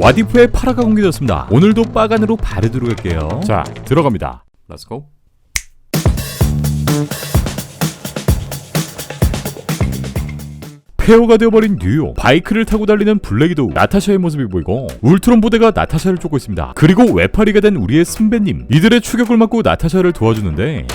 와디프의 파라가 공개되었습니다. 오늘도 빠간으로 바르도록 할게요. 자, 들어갑니다. 렛츠고. 폐허가 되어버린 뉴욕. 바이크를 타고 달리는 블랙이도 나타샤의 모습이 보이고 울트론 부대가 나타샤를 쫓고 있습니다. 그리고 외파리가 된 우리의 순배님, 이들의 추격을 막고 나타샤를 도와주는데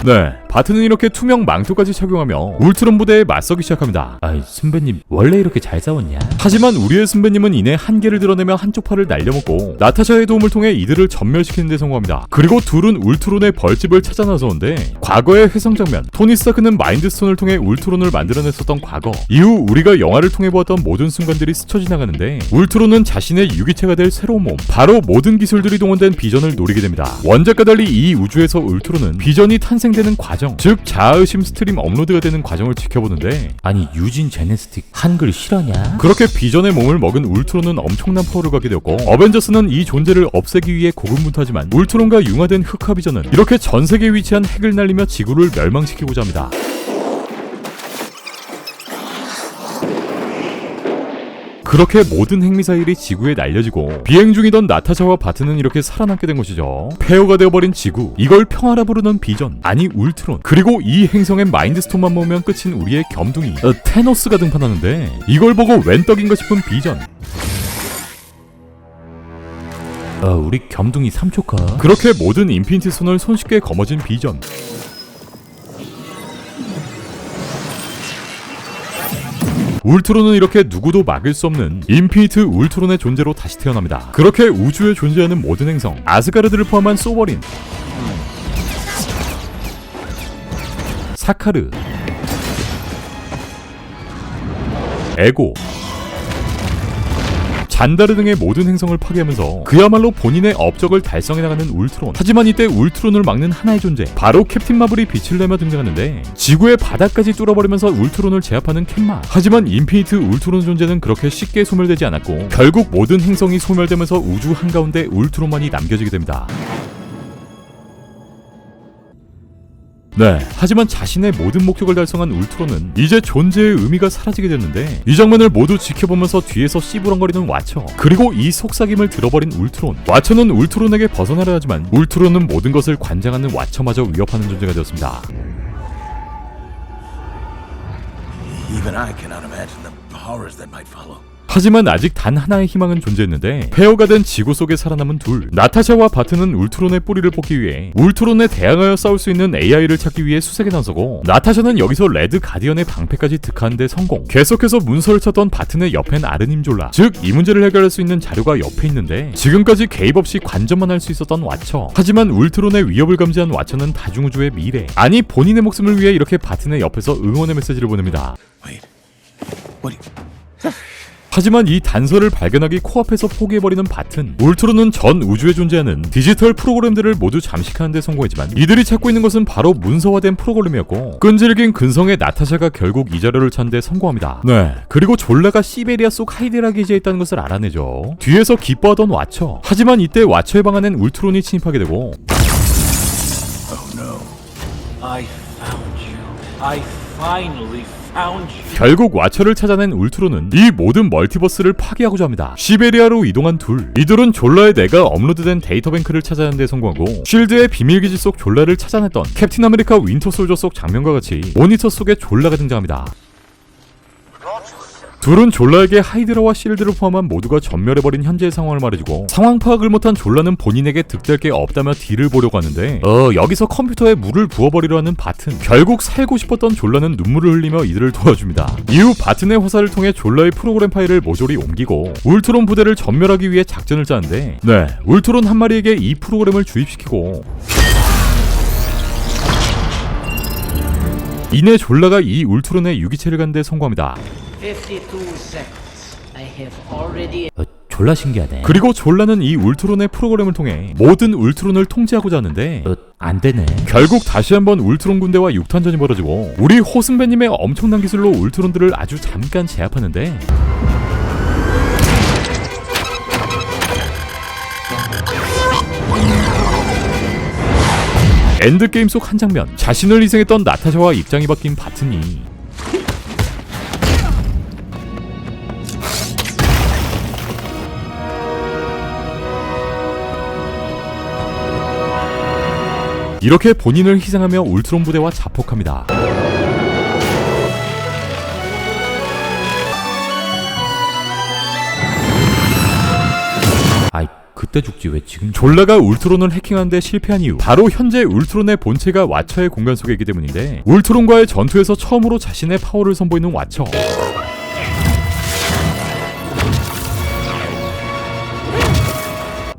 네, 바트는 이렇게 투명 망토까지 착용하며 울트론 부대에 맞서기 시작합니다. 아이, 순배님 원래 이렇게 잘 싸웠냐? 하지만 우리의 순배님은 이내 한계를 드러내며 한쪽 팔을 날려먹고 나타샤의 도움을 통해 이들을 전멸시키는 데 성공합니다. 그리고 둘은 울트론의 벌집을 찾아 나서는데 과거의 회상 장면, 토니 스타크는 마인드스톤을 통해 울트론을 만들어냈었던 과거, 이후 우리가 영화를 통해 보았던 모든 순간들이 스쳐 지나가는데 울트론은 자신의 유기체가 될 새로운 몸, 바로 모든 기술들이 동원된 비전을 노리게 됩니다. 원작과 달리 이 우주에서 울트론은 비전이 탄생되는 과정, 즉 자아의심 스트림 업로드가 되는 과정을 지켜보는데 아니, 유진 제네스틱 한글 실화냐? 그렇게 비전의 몸을 먹은 울트론은 엄청난 파워를 갖게 되었고 어벤져스는 이 존재를 없애기 위해 고군분투하지만 울트론과 융화된 흑화 비전은 이렇게 전 세계에 위치한 핵을 날리며 지구를 멸망시키고자 합니다. 그렇게 모든 핵미사일이 지구에 날려지고 비행 중이던 나타샤와 바트는 이렇게 살아남게 된 것이죠. 폐허가 되어버린 지구, 이걸 평화라 부르는 비전, 아니 울트론, 그리고 이 행성의 마인드스톤만 모으면 끝인 우리의 겸둥이 테노스가 등판하는데 이걸 보고 웬 떡인가 싶은 비전. 우리 겸둥이 삼초카. 그렇게 모든 인피니티 손을 손쉽게 거머쥔 비전. 울트론은 이렇게 누구도 막을 수 없는 인피니트 울트론의 존재로 다시 태어납니다. 그렇게 우주에 존재하는 모든 행성, 아스가르드를 포함한 소버린, 사카르, 에고, 잔다르 등의 모든 행성을 파괴하면서 그야말로 본인의 업적을 달성해 나가는 울트론. 하지만 이때 울트론을 막는 하나의 존재, 바로 캡틴 마블이 빛을 내며 등장하는데 지구의 바닥까지 뚫어버리면서 울트론을 제압하는 캔마. 하지만 인피니트 울트론 존재는 그렇게 쉽게 소멸되지 않았고 결국 모든 행성이 소멸되면서 우주 한가운데 울트론만이 남겨지게 됩니다. 네, 하지만 자신의 모든 목적을 달성한 울트론은 이제 존재의 의미가 사라지게 됐는데 이 장면을 모두 지켜보면서 뒤에서 씨부렁거리는 와처, 그리고 이 속삭임을 들어버린 울트론. 와처는 울트론에게 벗어나려 하지만 울트론은 모든 것을 관장하는 와처마저 위협하는 존재가 되었습니다. Even I cannot imagine the horrors that might follow. 하지만 아직 단 하나의 희망은 존재했는데 폐허가 된 지구 속에 살아남은 둘, 나타샤와 바트는 울트론의 뿌리를 뽑기 위해 울트론에 대항하여 싸울 수 있는 AI를 찾기 위해 수색에 나서고 나타샤는 여기서 레드 가디언의 방패까지 득하는 데 성공. 계속해서 문서를 찾던 바트의 옆엔 아르님 졸라, 즉 이 문제를 해결할 수 있는 자료가 옆에 있는데 지금까지 개입 없이 관전만 할 수 있었던 와처. 하지만 울트론의 위협을 감지한 와처는 다중우주의 미래, 아니 본인의 목숨을 위해 이렇게 바트의 옆에서 응원의 메시지를 보냅니다. Wait. What? 하지만 이 단서를 발견하기 코앞에서 포기해버리는 바튼. 울트론은 전 우주에 존재하는 디지털 프로그램들을 모두 잠식하는 데 성공했지만 이들이 찾고 있는 것은 바로 문서화된 프로그램이었고 끈질긴 근성의 나타샤가 결국 이 자료를 찾는 데 성공합니다. 네, 그리고 졸라가 시베리아 속 하이데라 기지에 있다는 것을 알아내죠. 뒤에서 기뻐하던 와처. 하지만 이때 와처의 방 안엔 울트론이 침입하게 되고 Oh no. I found you. I finally found you. 결국 와처를 찾아낸 울트론은 이 모든 멀티버스를 파괴하고자 합니다. 시베리아로 이동한 둘, 이들은 졸라의 뇌가 업로드된 데이터뱅크를 찾아내는 데 성공하고 쉴드의 비밀기지 속 졸라를 찾아냈던 캡틴 아메리카 윈터 솔저 속 장면과 같이 모니터 속에 졸라가 등장합니다. 둘은 졸라에게 하이드라와 실드를 포함한 모두가 전멸해버린 현재의 상황을 말해주고 상황 파악을 못한 졸라는 본인에게 득될 게 없다며 딜을 보려고 하는데 여기서 컴퓨터에 물을 부어버리려 하는 바튼. 결국 살고 싶었던 졸라는 눈물을 흘리며 이들을 도와줍니다. 이후 바튼의 화살을 통해 졸라의 프로그램 파일을 모조리 옮기고 울트론 부대를 전멸하기 위해 작전을 짜는데 네, 울트론 한 마리에게 이 프로그램을 주입시키고 이내 졸라가 이 울트론의 유기체를 갖는 데 성공합니다. 52 seconds. I have already. 졸라 신기하네. 그리고 졸라는 이 울트론의 프로그램을 통해 모든 울트론을 통제하고자 하는데 안 되네. 결국 다시 한번 울트론 군대와 육탄전이 벌어지고 우리 호슨배님의 엄청난 기술로 울트론들을 아주 잠깐 제압하는데 엔드게임 속 한 장면, 자신을 희생했던 나타샤와 입장이 바뀐 바튼이 이렇게 본인을 희생하며 울트론 부대와 자폭합니다. 아이, 그때 죽지 왜 지금 졸라가 울트론을 해킹하는데 실패한 이유, 바로 현재 울트론의 본체가 와처의 공간 속에 있기 때문인데, 울트론과의 전투에서 처음으로 자신의 파워를 선보이는 와처.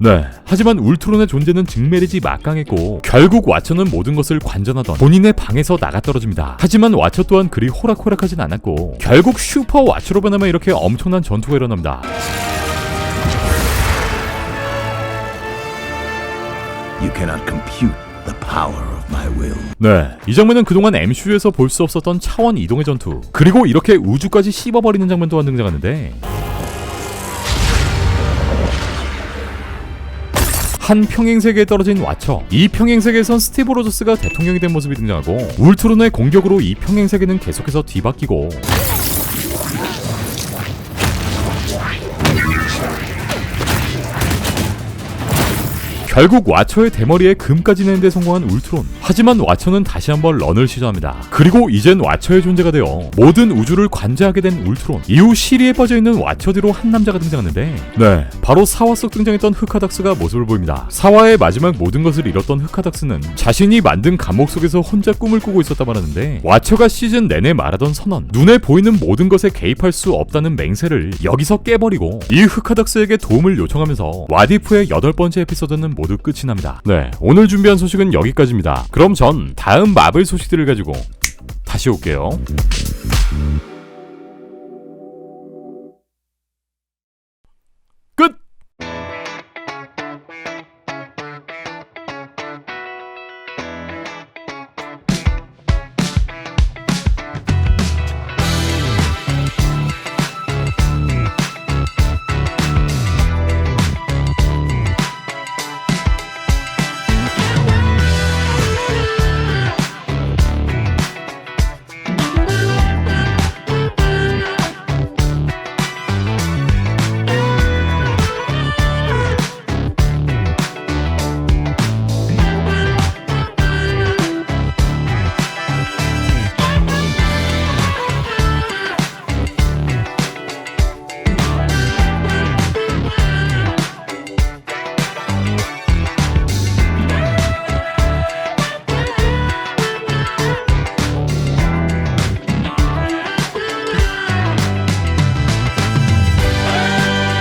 네, 하지만 울트론의 존재는 증메리지 막강했고 결국 와처는 모든 것을 관전하던 본인의 방에서 나가떨어집니다. 하지만 와처 또한 그리 호락호락하진 않았고 결국 슈퍼 와처로 변하며 이렇게 엄청난 전투가 일어납니다. You cannot compute the power of my will. 네, 이 장면은 그동안 MCU에서 볼 수 없었던 차원 이동의 전투, 그리고 이렇게 우주까지 씹어버리는 장면 또한 등장하는데, 한 평행세계에 떨어진 와처. 이 평행세계에선 스티브 로저스가 대통령이 된 모습이 등장하고 울트론의 공격으로 이 평행세계는 계속해서 뒤바뀌고, 결국 와처의 대머리에 금까지 내는데 성공한 울트론. 하지만 와처는 다시 한번 런을 시도합니다. 그리고 이젠 와처의 존재가 되어 모든 우주를 관제하게 된 울트론. 이후 시리에 빠져있는 와처 뒤로 한 남자가 등장하는데, 네, 바로 사화 속 등장했던 흑하닥스가 모습을 보입니다. 사화의 마지막 모든 것을 잃었던 흑하닥스는 자신이 만든 감옥 속에서 혼자 꿈을 꾸고 있었다 말하는데, 와처가 시즌 내내 말하던 선언, 눈에 보이는 모든 것에 개입할 수 없다는 맹세를 여기서 깨버리고 이 흑하닥스에게 도움을 요청하면서 와디프의 8번째 에피소드는 모두 끝이 납니다. 네, 오늘 준비한 소식은 여기까지입니다. 그럼 전 다음 마블 소식들을 가지고 다시 올게요.